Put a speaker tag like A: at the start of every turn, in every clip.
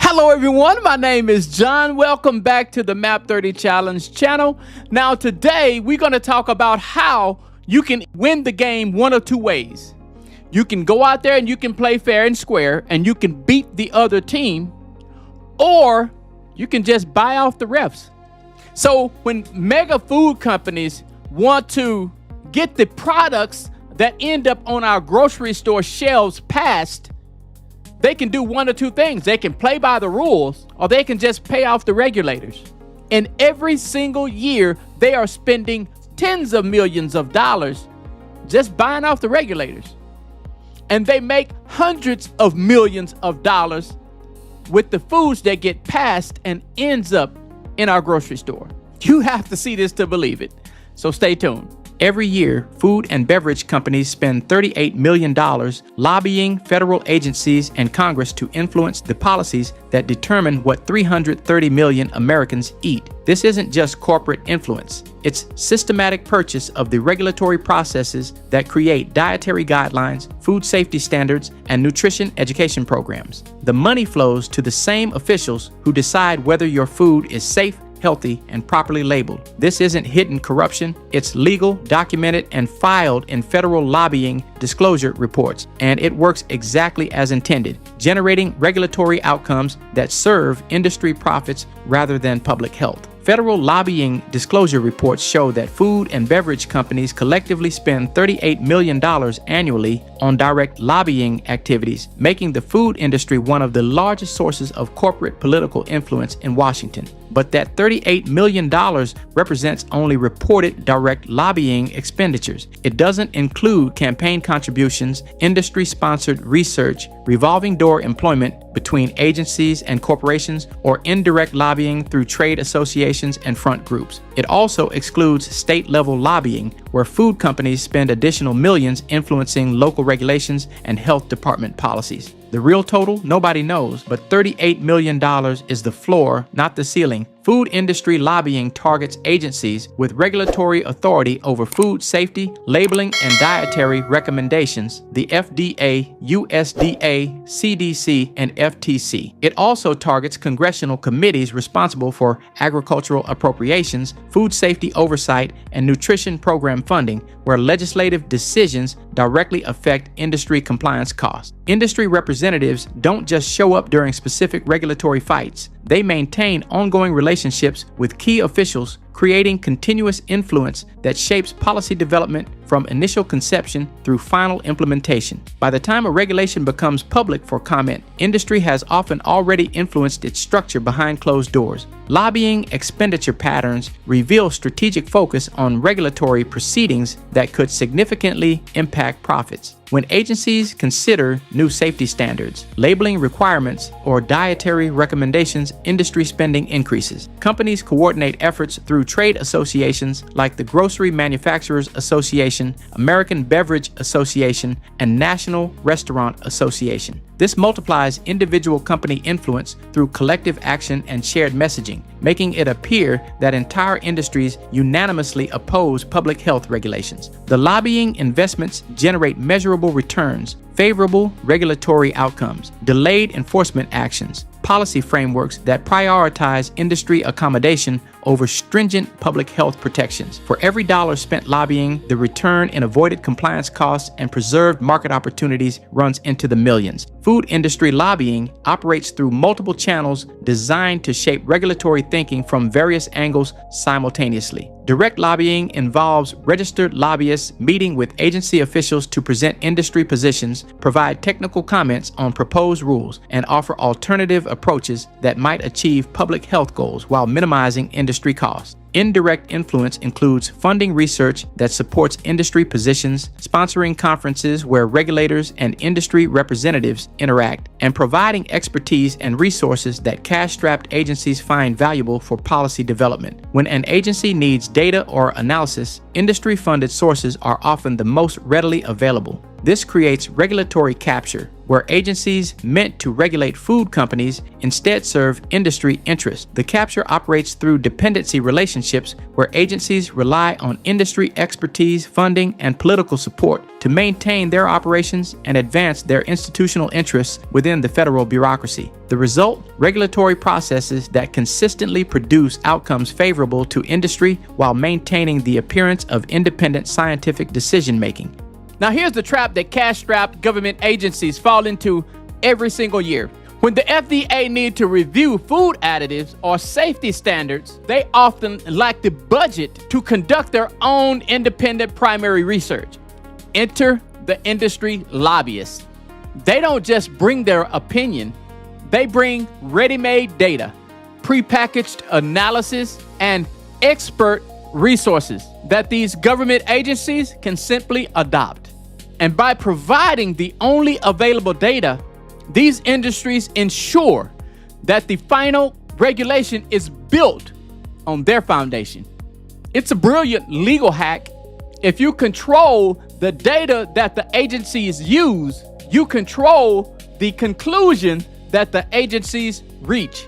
A: Hello everyone, my name is John. Welcome back to the Map 30 Challenge channel. Now today we're going to talk about how you can win the game one of two ways. You can go out there and you can play fair and square and you can beat the other team, or you can just buy off the refs. So when mega food companies want to get the products that end up on our grocery store shelves passed, they can do one or two things. They can play by the rules, or they can just pay off the regulators. And every single year, they are spending tens of millions of dollars just buying off the regulators. And they make hundreds of millions of dollars with the foods that get passed and ends up in our grocery store. You have to see this to believe it. So stay tuned. Every year, food and beverage companies spend $38 million lobbying federal agencies and Congress to influence the policies that determine what 330 million Americans eat. This isn't just corporate influence. It's systematic purchase of the regulatory processes that create dietary guidelines, food safety standards, and nutrition education programs. The money flows to the same officials who decide whether your food is safe, healthy, and properly labeled. This isn't hidden corruption. It's legal, documented, and filed in federal lobbying disclosure reports, and it works exactly as intended, generating regulatory outcomes that serve industry profits rather than public health. Federal lobbying disclosure reports show that food and beverage companies collectively spend $38 million annually on direct lobbying activities, making the food industry one of the largest sources of corporate political influence in Washington. But that $38 million represents only reported direct lobbying expenditures. It doesn't include campaign contributions, industry-sponsored research, revolving door employment between agencies and corporations, or indirect lobbying through trade associations and front groups. It also excludes state-level lobbying, where food companies spend additional millions influencing local regulations and health department policies. The real total, nobody knows, but $38 million is the floor, not the ceiling. Food industry lobbying targets agencies with regulatory authority over food safety, labeling, and dietary recommendations, the FDA, USDA, CDC, and FTC. It also targets congressional committees responsible for agricultural appropriations, food safety oversight, and nutrition program funding, where legislative decisions directly affect industry compliance costs. Industry representatives don't just show up during specific regulatory fights. They maintain ongoing relationships with key officials, creating continuous influence that shapes policy development from initial conception through final implementation. By the time a regulation becomes public for comment, industry has often already influenced its structure behind closed doors. Lobbying expenditure patterns reveal strategic focus on regulatory proceedings that could significantly impact profits. When agencies consider new safety standards, labeling requirements, or dietary recommendations, industry spending increases. Companies coordinate efforts through trade associations like the Grocery Manufacturers Association, American Beverage Association, and National Restaurant Association. This multiplies individual company influence through collective action and shared messaging, making it appear that entire industries unanimously oppose public health regulations. The lobbying investments generate measurable returns, favorable regulatory outcomes, delayed enforcement actions, policy frameworks that prioritize industry accommodation over stringent public health protections. For every dollar spent lobbying, the return in avoided compliance costs and preserved market opportunities runs into the millions. Food industry lobbying operates through multiple channels designed to shape regulatory thinking from various angles simultaneously. Direct lobbying involves registered lobbyists meeting with agency officials to present industry positions, provide technical comments on proposed rules, and offer alternative approaches that might achieve public health goals while minimizing industry costs. Indirect influence includes funding research that supports industry positions, sponsoring conferences where regulators and industry representatives interact, and providing expertise and resources that cash-strapped agencies find valuable for policy development. When an agency needs data or analysis, industry-funded sources are often the most readily available. This creates regulatory capture.
B: where agencies meant to regulate food companies instead serve industry interests. The capture operates through dependency relationships where agencies rely on industry expertise, funding, and political support to maintain their operations and advance their institutional interests within the federal bureaucracy. The result? Regulatory processes that consistently produce outcomes favorable to industry while maintaining the appearance of independent scientific decision-making.
A: Now here's the trap that cash-strapped government agencies fall into every single year. When the FDA need to review food additives or safety standards, they often lack the budget to conduct their own independent primary research. Enter the industry lobbyists. They don't just bring their opinion, they bring ready-made data, prepackaged analysis, and expert resources that these government agencies can simply adopt. And by providing the only available data, these industries ensure that the final regulation is built on their foundation. It's a brilliant legal hack. If you control the data that the agencies use, you control the conclusion that the agencies reach.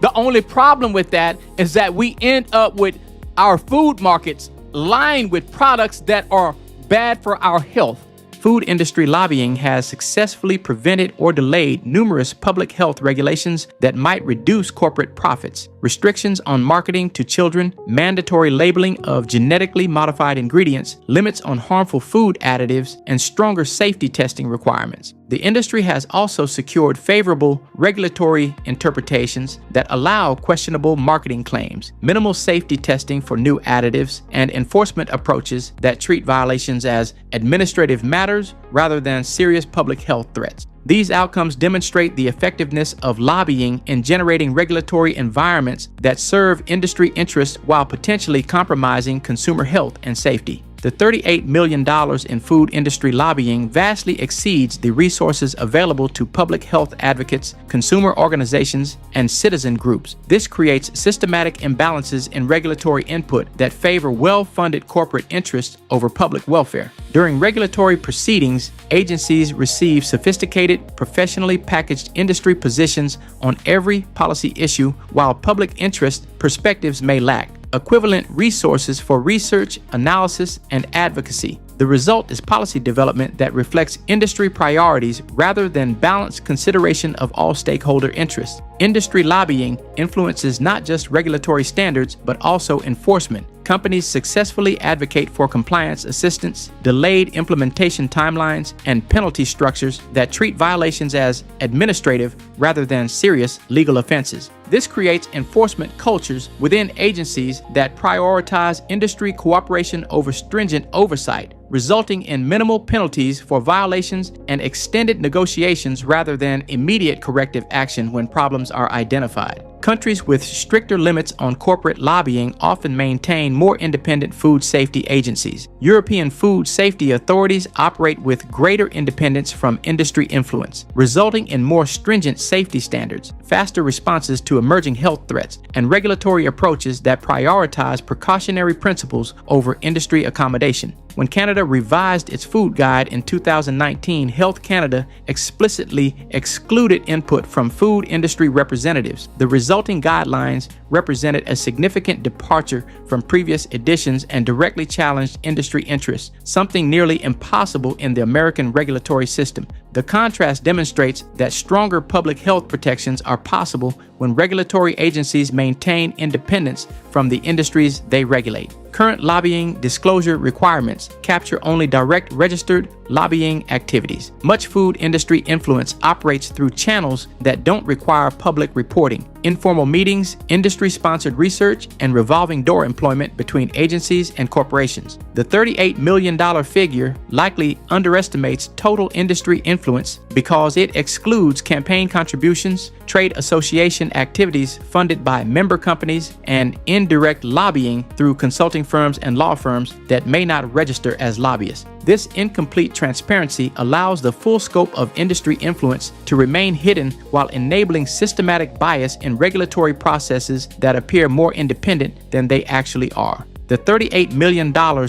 A: The only problem with that is that we end up with our food markets lined with products that are bad for our health.
B: Food industry lobbying has successfully prevented or delayed numerous public health regulations that might reduce corporate profits, restrictions on marketing to children, mandatory labeling of genetically modified ingredients, limits on harmful food additives, and stronger safety testing requirements. The industry has also secured favorable regulatory interpretations that allow questionable marketing claims, minimal safety testing for new additives, and enforcement approaches that treat violations as administrative matters rather than serious public health threats. These outcomes demonstrate the effectiveness of lobbying in generating regulatory environments that serve industry interests while potentially compromising consumer health and safety. The $38 million in food industry lobbying vastly exceeds the resources available to public health advocates, consumer organizations, and citizen groups. This creates systematic imbalances in regulatory input that favor well-funded corporate interests over public welfare. During regulatory proceedings, agencies receive sophisticated, professionally packaged industry positions on every policy issue, while public interest perspectives may lack equivalent resources for research, analysis, and advocacy. The result is policy development that reflects industry priorities rather than balanced consideration of all stakeholder interests. Industry lobbying influences not just regulatory standards, but also enforcement. Companies successfully advocate for compliance assistance, delayed implementation timelines, and penalty structures that treat violations as administrative rather than serious legal offenses. This creates enforcement cultures within agencies that prioritize industry cooperation over stringent oversight, resulting in minimal penalties for violations and extended negotiations rather than immediate corrective action when problems are identified. Countries with stricter limits on corporate lobbying often maintain more independent food safety agencies. European food safety authorities operate with greater independence from industry influence, resulting in more stringent safety standards, faster responses to emerging health threats, and regulatory approaches that prioritize precautionary principles over industry accommodation. When Canada revised its food guide in 2019, Health Canada explicitly excluded input from food industry representatives. The resulting guidelines represented a significant departure from previous editions and directly challenged industry interests, something nearly impossible in the American regulatory system. The contrast demonstrates that stronger public health protections are possible when regulatory agencies maintain independence from the industries they regulate. Current lobbying disclosure requirements capture only direct registered lobbying activities. Much food industry influence operates through channels that don't require public reporting. Informal meetings, industry-sponsored research, and revolving door employment between agencies and corporations. The $38 million figure likely underestimates total industry influence because it excludes campaign contributions, trade association activities funded by member companies, and indirect lobbying through consulting firms and law firms that may not register as lobbyists. This incomplete transparency allows the full scope of industry influence to remain hidden while enabling systematic bias in regulatory processes that appear more independent than they actually are. The $38 million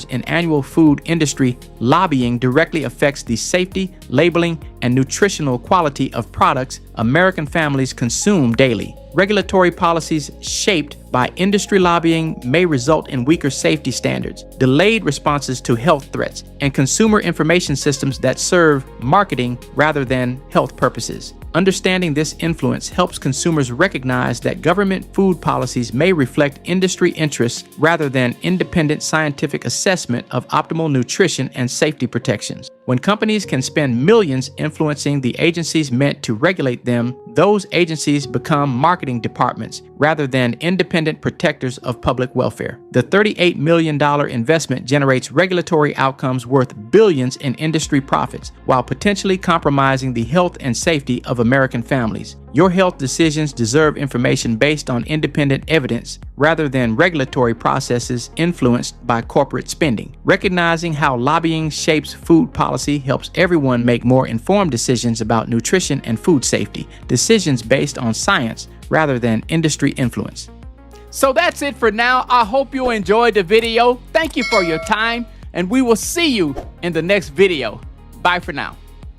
B: in annual food industry lobbying directly affects the safety, labeling, and nutritional quality of products American families consume daily. Regulatory policies shaped by industry lobbying may result in weaker safety standards, delayed responses to health threats, and consumer information systems that serve marketing rather than health purposes. Understanding this influence helps consumers recognize that government food policies may reflect industry interests rather than independent scientific assessment of optimal nutrition and safety protections. When companies can spend millions influencing the agencies meant to regulate them, those agencies become marketing departments rather than independent protectors of public welfare. The $38 million investment generates regulatory outcomes worth billions in industry profits, while potentially compromising the health and safety of American families. Your health decisions deserve information based on independent evidence rather than regulatory processes influenced by corporate spending. Recognizing how lobbying shapes food policy helps everyone make more informed decisions about nutrition and food safety, decisions based on science rather than industry influence.
A: So that's it for now. I hope you enjoyed the video. Thank you for your time, and we will see you in the next video. Bye for now.